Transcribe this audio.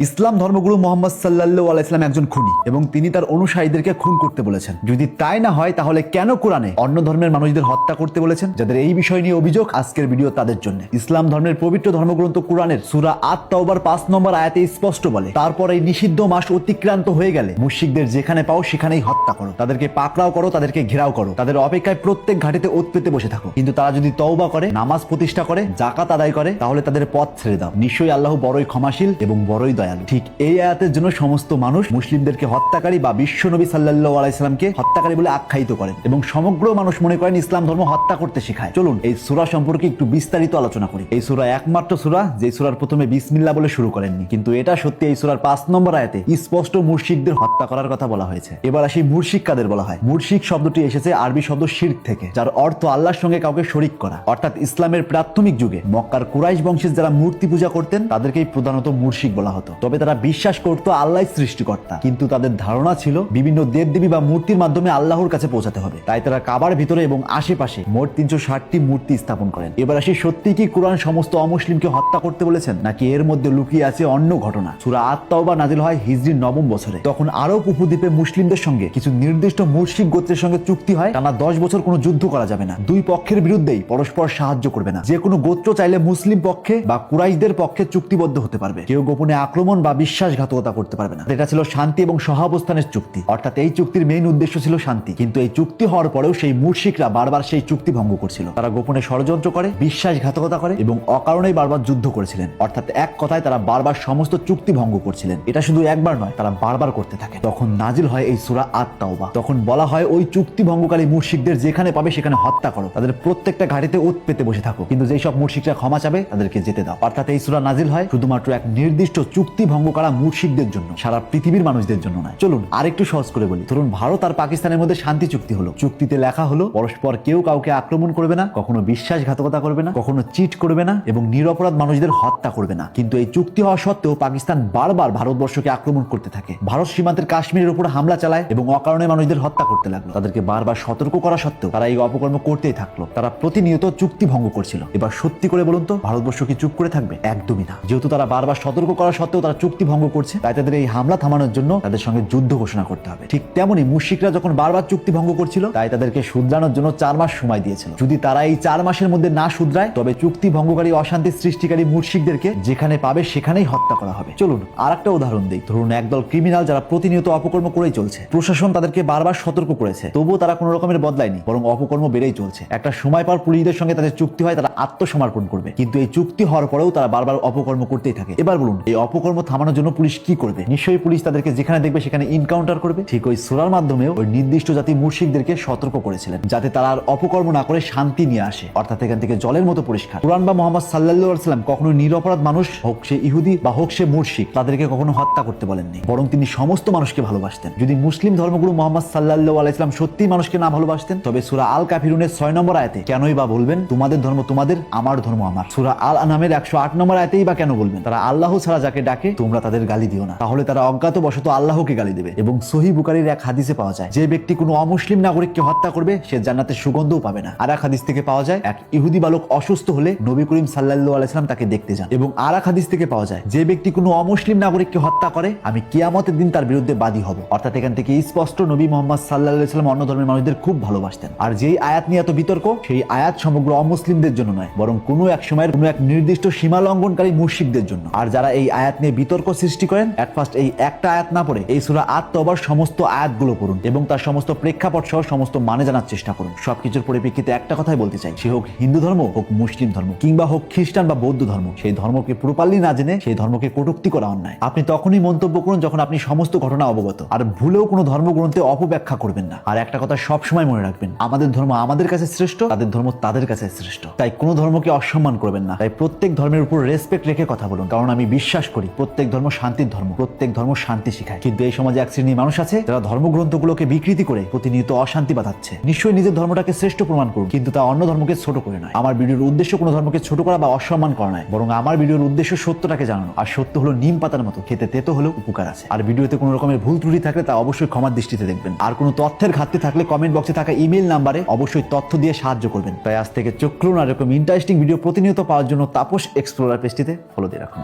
ইসলাম ধর্মগুরু মোহাম্মদ সাল্লাল্লাহু আলাইহি সাল্লাম একজন খুনি এবং তিনি তার অনুসারীদেরকে খুন করতে বলেছেন। যদি তাই না হয় তাহলে কেন কোরআনে অন্য ধর্মের মানুষদের হত্যা করতে বলেছেন? যাদের এই বিষয় নিয়ে অভিযোগ, আজকের ভিডিও তাদের জন্য। ইসলাম ধর্মের পবিত্র ধর্মগ্রন্থ কোরআনের সূরা আত-তাওবার 5 নম্বর আয়াতে স্পষ্ট বলে, তারপর এই নিষিদ্ধ মাস অতিক্রান্ত হয়ে গেলে মুশরিকদের যেখানে পাও সেখানেই হত্যা করো, তাদেরকে পাকড়াও করো, তাদেরকে ঘেরাও করো, তাদের অপেক্ষায় প্রত্যেক ঘাটিতে ওত পেতে বসে থাকো। কিন্তু তারা যদি তওবা করে, নামাজ প্রতিষ্ঠা করে, যাকাত আদায় করে, তাহলে তাদের পথ ছেড়ে দাও। নিশ্চয়ই আল্লাহ বড়ই ক্ষমাশীল এবং বড়ই দয়ালু। ঠিক এই আয়াতের জন্য সমস্ত মানুষ মুসলিমদেরকে হত্যাকারী বা বিশ্ব নবী সাল্লাল্লাহু আলাইহি সাল্লামকে হত্যাকারী বলে আখ্যায়িত করেন এবং সমগ্র মানুষ মনে করেন ইসলাম ধর্ম হত্যা করতে শেখায়। চলুন এই সূরা সম্পর্কে একটু বিস্তারিত আলোচনা করি। এই সূরা একমাত্র সূরা যে সূরার প্রথমে বিসমিল্লাহ বলে শুরু করেননি, কিন্তু এটা সত্যি এই সূরার 5 নম্বর আয়াতে স্পষ্ট মুশরিকদের হত্যা করার কথা বলা হয়েছে। এবার আসি মুশরিক কাদের বলা হয়। মুশরিক শব্দটি এসেছে আরবি শব্দ শিরক থেকে, যার অর্থ আল্লাহর সঙ্গে কাউকে শরীক করা। অর্থাৎ ইসলামের প্রাথমিক যুগে মক্কার কুরাইশ বংশের যারা মূর্তি পূজা করতেন তাদেরকেই প্রধানত মুশরিক বলা হতো। তবে তারা বিশ্বাস করত আল্লাহ সৃষ্টিকর্তা, কিন্তু তাদের ধারণা ছিল বিভিন্ন দেবদেবী বা মূর্তির মাধ্যমে আল্লাহর কাছে পৌঁছাতে হবে। তাই তারা কাবার ভিতরে এবং আশেপাশে মোট 360টি মূর্তি স্থাপন করেন। এবার আসি, সত্যি কি কোরআন সমস্ত অমুসলিমকে হত্যা করতে বলেছেন, নাকি এর মধ্যে লুকিয়ে আছে অন্য ঘটনা? সূরা আত-তাওবা নাজিল হয় হিজরির 9ম বছরে। তখন আরব উপদ্বীপে মুসলিমদের সঙ্গে কিছু নির্দিষ্ট মুশরিক গোত্রের সঙ্গে চুক্তি হয়, টানা 10 বছর কোনো যুদ্ধ করা যাবে না, দুই পক্ষের বিরুদ্ধেই পরস্পর সাহায্য করবে না। যে কোনো গোত্র চাইলে মুসলিম পক্ষে বা কুরাইশদের পক্ষে চুক্তিবদ্ধ হতে পারবে, কেউ গোপনে আক্রমণ বা বিশ্বাসঘাতকতা করতে পারবে না। এটা ছিল শান্তি এবং সহাবস্থানের চুক্তি, অর্থাৎ এই চুক্তির মেইন উদ্দেশ্য ছিল শান্তি। কিন্তু এই চুক্তি হওয়ার পরেও সেই মুশরিকরা বারবার সেই চুক্তি ভঙ্গ করছিল। তারা গোপনে ষড়যন্ত্র করে, বিশ্বাসঘাতকতা করে এবং অকারণেই বারবার যুদ্ধ করেছিলেন। অর্থাৎ এক কথায় তারা বারবার সমস্ত চুক্তি ভঙ্গ করছিলেন। এটা শুধু একবার নয়, তারা বারবার করতে থাকে। তখন নাজিল হয় এই সূরা আত-তাওবা। তখন বলা হয় ওই চুক্তি ভঙ্গকারী মুশরিকদের যেখানে পাবে সেখানে হত্যা করো, তাদের প্রত্যেকটা ঘাটিতে ওত পেতে বসে থাকো, কিন্তু যেই সব মুশরিকরা ক্ষমা চাবে তাদেরকে যেতে দাও। অর্থাৎ এই সূরা নাজিল হয় শুধুমাত্র এক নির্দিষ্ট চুক্তি ভঙ্গ করা মুশরিকদের জন্য, সারা পৃথিবীর মানুষদের জন্য নয়। চলুন আরেকটু সহজ করে বলি। ধরুন ভারত আর পাকিস্তানের মধ্যে শান্তি চুক্তি হলো। চুক্তিতে লেখা হলো পরস্পর কেউ কাউকে আক্রমণ করবে না, কখনো বিশ্বাসঘাতকতা করবে না, কখনো চিট করবে না এবং নিরপরাধ মানুষদের হত্যা করবে না। কিন্তু এই চুক্তি হওয়া সত্ত্বেও পাকিস্তান বারবার ভারতবর্ষকে আক্রমণ করতে থাকে। ভারত সীমান্তের কাশ্মীরের উপর হামলা চালায় এবং অকারণে মানুষদের হত্যা করতে লাগলো। তাদেরকে বারবার সতর্ক করা সত্ত্বেও তারা এই অপকর্ম করতেই থাকলো। তারা প্রতিনিয়ত চুক্তি ভঙ্গ করছিল। এবার সত্যি করে বলুন তো, ভারতবর্ষ কি চুপ করে থাকবে? একদমই না। যেহেতু তারা বারবার সতর্ক করা সত্ত্বেও তারা চুক্তি ভঙ্গ করছে, তাই তাদের এই হামলা থামানোর জন্য তাদের সঙ্গে যুদ্ধ ঘোষণা করতে হবে। ঠিক তেমনি মুশরিকরা যখন বারবার চুক্তি ভঙ্গ করছিল, তাই তাদেরকে শুধরানোর জন্য 4 মাস সময় দিয়েছিল। যদি তারা এই 4 মাসের মধ্যে না শুধরায়, তবে চুক্তি ভঙ্গকারী, অশান্তি সৃষ্টিকারী মুশরিকদেরকে যেখানে পাবে সেখানেই হত্যা করা হবে। চলুন আর একটা উদাহরণ দিই। ধরুন একদল ক্রিমিনাল যারা প্রতিনিয়ত অপকর্ম করেই চলছে। প্রশাসন তাদেরকে বারবার সতর্ক করেছে, তবুও তারা কোনো রকমের বদলায়নি, বরং অপকর্ম বেড়েই চলছে। একটা সময় পর পুলিশদের সঙ্গে তাদের চুক্তি হয়, তারা আত্মসমর্পণ করবে, কিন্তু এই চুক্তি হওয়ার পরেও তারা বারবার অপকর্ম করতেই থাকে। এবার বলুন এই অপকর্ম থামানোর জন্য পুলিশ কি করবে? নিশ্চয়ই পুলিশ তাদেরকে যেখানে দেখবে সেখানে ইনকাউন্টার করবে। ঠিক ওই সূরার মাধ্যমেও ওই নির্দিষ্ট জাতি মুশরিকদেরকে সতর্ক করেছিলেন, যাতে তারা আর অপকর্ম না করে শান্তি নিয়ে আসে। অর্থাৎ এখান থেকে জলের মতো পরিষ্কার। কুরআন বা মুহাম্মদ সাল্লাল্লাহু আলাইহি সাল্লাম কখনো নিরপরাধ মানুষ, হোক সে ইহুদি বা হোক সে মুশরিক, তাদেরকে কখনো হত্যা করতে বলেননি, বরং তিনি সমস্ত মানুষকে ভালোবাসতেন। যদি মুসলিম ধর্মগুরু মুহাম্মদ সাল্লাল্লাহু আলাইহি সাল্লাম সত্যিই মানুষকে না ভালোবাসতেন, তবে সূরা আল কাফিরুনের 6 নম্বর আয়াতে কেনই বা বলবেন তোমাদের ধর্ম তোমাদের, আমার ধর্ম আমার? সূরা আল আনআমের 108 নম্বর আয়াতেই বা কেন বলবেন তারা আল্লাহ ছাড়া যাকে ডাকে তোমরা তাদের গালি দিও না? তাহলে তারা অজ্ঞাতবশত আল্লাহকে গালি দেবে। এবং সহিহ বুখারীর এক হাদিসে পাওয়া যায়, যে ব্যক্তি কোনো অমুসলিম নাগরিককে হত্যা করবে সে জান্নাতের সুগন্ধও পাবে না। আর এক হাদিস থেকে পাওয়া যায়, এক ইহুদি বালক অসুস্থ হলে নবী করিম সাল্লাল্লাহু আলাইহি সাল্লাম তাকে দেখতে যান। এবং আর এক হাদিস থেকে পাওয়া যায়, যে ব্যক্তি কোনো অমুসলিম নাগরিককে হত্যা করে আমি কিয়ামতের দিন তার বিরুদ্ধে বাদী হব। অর্থাৎ এখান থেকে স্পষ্ট নবী মুহাম্মদ সাল্লাল্লাহু আলাইহি সাল্লাম অন্য ধর্মের মানুষদের খুব ভালোবাসতেন। আর যেই আয়াত নিয়ে এত বিতর্ক, সেই আয়াত সমগ্র অমুসলিমদের জন্য নয়, বরং কোনো এক সময়ের কোনো এক নির্দিষ্ট সীমা লঙ্ঘনকারী মুশরিকদের জন্য। আর যারা এই আয়াত নিয়ে বিতর্ক সৃষ্টি করেন, এট ফার্স্ট এই একটা আয়াত না পড়ে এই সূরা আত-তাওবার সমস্ত আয়াতগুলো পড়ুন এবং তার সমস্ত প্রেক্ষাপট সহ সমস্ত মানে জানার চেষ্টা করুন। সবকিছুর পরিপ্রেক্ষিতে একটা কথাই বলতে চাই, সে হোক হিন্দু ধর্ম, হোক মুসলিম ধর্ম, কিংবা হোক খ্রিস্টান বা বৌদ্ধ ধর্ম, সেই ধর্মকে প্রপারলি না জেনে সেই ধর্মকে কটূক্তি করা অন্যায়। আপনি তখনই মন্তব্য করুন যখন আপনি সমস্ত ঘটনা অবগত। আর ভুলেও কোনো ধর্মগ্রন্থে অপব্যাখ্যা করবেন না। আর একটা কথা সবসময় মনে রাখবেন, আমাদের ধর্ম আমাদের কাছে শ্রেষ্ঠ, তাদের ধর্ম তাদের কাছে শ্রেষ্ঠ। তাই কোনো ধর্মকে অসম্মান করবেন না। তাই প্রত্যেক ধর্মের উপর রেসপেক্ট রেখে কথা বলুন, কারণ আমি বিশ্বাস করি প্রত্যেক ধর্ম শান্তির ধর্ম, প্রত্যেক ধর্ম শান্তি শেখায়। কিন্তু এই সমাজে এক শ্রেণীর মানুষ আছে যারা ধর্মগ্রন্থগুলোকে বিকৃতি করে প্রতিনিয়ত অশান্তি বাঁধাচ্ছে। নিশ্চয়ই নিজের ধর্মটাকে শ্রেষ্ঠ প্রমাণ করুন, কিন্তু তা অন্য ধর্মকে ছোট করে নয়। আমার ভিডিওর উদ্দেশ্য কোনো ধর্মকে ছোট করা বা অসম্মান করা নয়, বরং আমার ভিডিওর উদ্দেশ্য সত্যটাকে জানানো। আর সত্য হলো নিম পাতার মতো, খেতে তেতো হলেও উপকার আছে। আর ভিডিওতে কোনো রকমের ভুল ত্রুটি থাকলে তা অবশ্যই ক্ষমার দৃষ্টিতে দেখবেন। আর কোনো তথ্যের ঘাটতি থাকলে কমেন্ট বক্সে থাকা ইমেল নাম্বারে অবশ্যই তথ্য দিয়ে সাহায্য করবেন। তাই আজ থেকে চোখ খুলুন আর এরকম ইন্টারেস্টিং ভিডিও প্রতিনিয়ত পাওয়ার জন্য তাপস এক্সপ্লোরার পেজটিতে ফলো দিয়ে রাখুন।